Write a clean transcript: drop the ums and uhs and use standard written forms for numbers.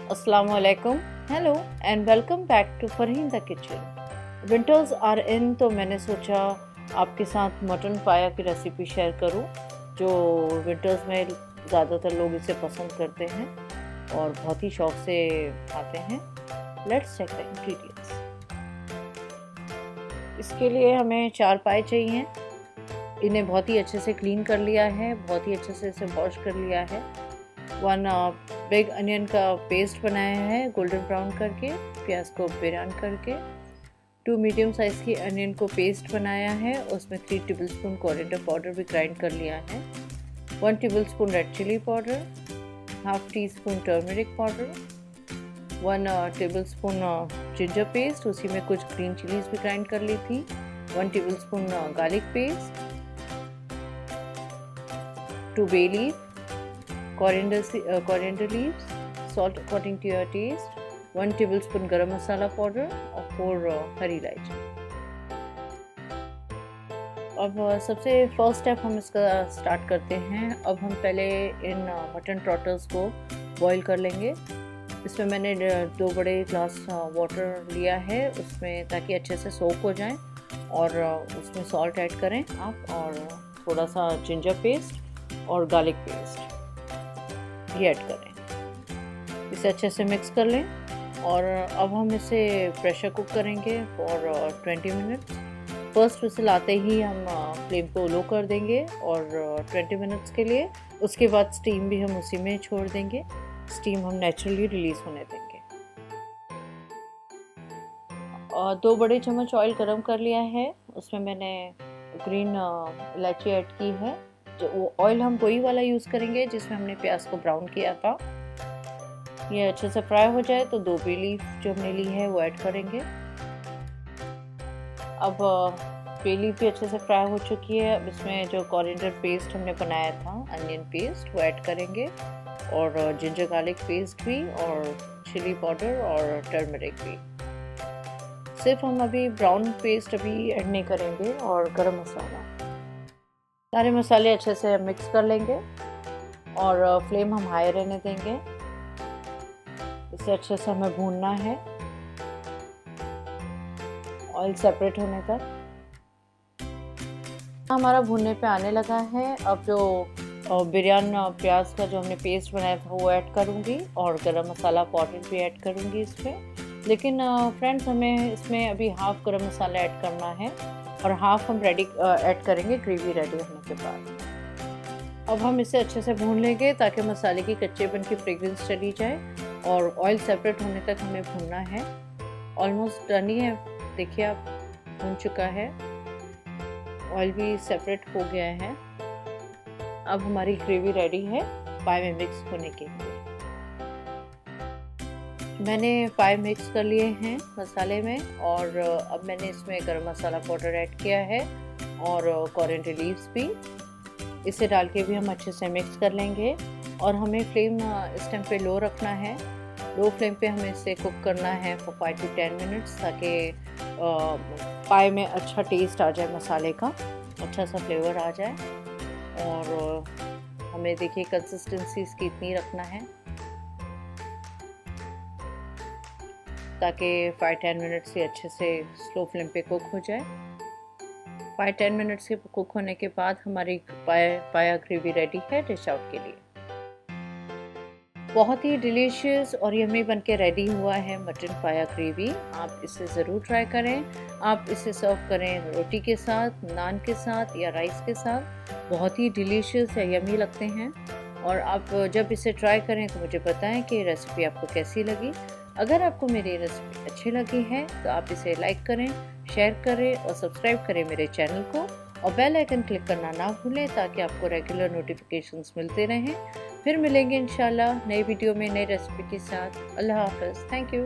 अस्सलामुअलैकुम, hello and welcome back to Farheen the kitchen. Winters are in, तो मैंने सोचा आपके साथ मटन पाया की रेसिपी शेयर करूं, जो विंटर्स में ज़्यादातर लोग इसे पसंद करते हैं और बहुत ही शौक से खाते हैं। Let's check the ingredients. इसके लिए हमें 4 पाए चाहिए। इन्हें बहुत ही अच्छे से क्लीन कर लिया है, बहुत ही अच्छे से इसे वॉश कर लिया है। 1 बिग अनियन का पेस्ट बनाया है गोल्डन ब्राउन करके, प्याज को बिरान करके। 2 मीडियम साइज़ की अनियन को पेस्ट बनाया है, उसमें 3 टेबलस्पून कोरिएंडर पाउडर भी ग्राइंड कर लिया है। 1 tablespoon red chili powder, half teaspoon turmeric powder, 1 tablespoon ginger paste, उसी में कुछ ग्रीन चिलीज भी ग्राइंड कर ली थी। 1 tablespoon garlic paste, 2 bay leaf, coriander leaves, salt according to your taste, 1 tablespoon garam masala powder और 4 हरी इलायची। अब सबसे फर्स्ट स्टेप हम इसका स्टार्ट करते हैं। अब हम पहले इन मटन ट्रॉटर्स को बॉईल कर लेंगे। इसमें मैंने 2 बड़े ग्लास वाटर लिया है, उसमें ताकि अच्छे से सोक हो जाएं, और उसमें सॉल्ट ऐड करें आप, और थोड़ा सा जिंजर पेस्ट और गार्लिक पेस्ट भी ऐड करें। इसे अच्छे से मिक्स कर लें और अब हम इसे प्रेशर कुक करेंगे फॉर 20 मिनट्स। फर्स्ट विसल आते ही हम फ्लेम को लो कर देंगे और 20 मिनट्स के लिए। उसके बाद स्टीम भी हम उसी में छोड़ देंगे, स्टीम हम नेचुरली रिलीज होने देंगे। और 2 बड़े चम्मच ऑयल गरम कर लिया है, उसमें मैंने ग्रीन इलायची ऐड की है। जो वो ऑयल हम वही वाला यूज़ करेंगे जिसमें हमने प्याज को ब्राउन किया था। ये अच्छे से फ्राई हो जाए तो 2 बे लीफ जो हमने ली है वो ऐड करेंगे। अब बे लीफ भी अच्छे से फ्राई हो चुकी है। अब इसमें जो कोरिएंडर पेस्ट हमने बनाया था, अनियन पेस्ट, वो ऐड करेंगे, और जिंजर गार्लिक पेस्ट भी, और चिली पाउडर और टर्मरिक भी। सिर्फ हम अभी ब्राउन पेस्ट अभी ऐड नहीं करेंगे, और गरम मसाला। सारे मसाले अच्छे से मिक्स कर लेंगे और फ्लेम हम हाई रहने देंगे। इसे अच्छे से हमें भूनना है ऑयल सेपरेट होने तक। हमारा भूनने पे आने लगा है। अब जो बिरयान प्याज का जो हमने पेस्ट बनाया था वो ऐड करूँगी, और गरम मसाला पाउडर भी ऐड करूँगी इसमें। लेकिन फ्रेंड्स, हमें इसमें अभी हाफ गरम मसाला ऐड करना है और हाफ हम ऐड करेंगे ग्रेवी रेडी होने के बाद। अब हम इसे अच्छे से भून लेंगे ताकि मसाले की कच्चेपन की फ्रेग्रेंस चली जाए, और ऑयल सेपरेट होने तक हमें भूनना है। ऑलमोस्ट डन ही है, देखिए आप, भून चुका है, ऑयल भी सेपरेट हो गया है। अब हमारी ग्रेवी रेडी है पाए में मिक्स होने के लिए। मैंने पाए मिक्स कर लिए हैं मसाले में, और अब मैंने इसमें गरम मसाला पाउडर ऐड किया है और कोरिएंडर लीव्स भी। इसे डाल के भी हम अच्छे से मिक्स कर लेंगे, और हमें फ्लेम इस टाइम पे लो रखना है। लो फ्लेम पे हमें इसे कुक करना है फॉर 5 to 10 मिनट्स, ताकि पाए में अच्छा टेस्ट आ जाए, मसाले का अच्छा सा फ्लेवर आ जाए। और हमें देखिए कंसिस्टेंसी इसकी इतनी रखना है ताकि 5-10 मिनट से अच्छे से स्लो फ्लेम पे कुक हो जाए। 5-10 मिनट से कुक होने के बाद हमारी पाया ग्रेवी रेडी है डिश आउट के लिए। बहुत ही डिलीशियस और यम्मी बनके रेडी हुआ है मटन पाया ग्रेवी। आप इसे ज़रूर ट्राई करें। आप इसे सर्व करें रोटी के साथ, नान के साथ या राइस के साथ। बहुत ही डिलीशियस या यम्मी लगते हैं। और आप जब इसे ट्राई करें तो मुझे बताएं कि रेसिपी आपको कैसी लगी। अगर आपको मेरी रेसिपी अच्छी लगी है तो आप इसे लाइक करें, शेयर करें और सब्सक्राइब करें मेरे चैनल को, और बेल आइकन क्लिक करना ना भूलें ताकि आपको रेगुलर नोटिफिकेशंस मिलते रहें। फिर मिलेंगे इंशाल्लाह नई वीडियो में नई रेसिपी के साथ। अल्लाह हाफ़िज़। Thank you.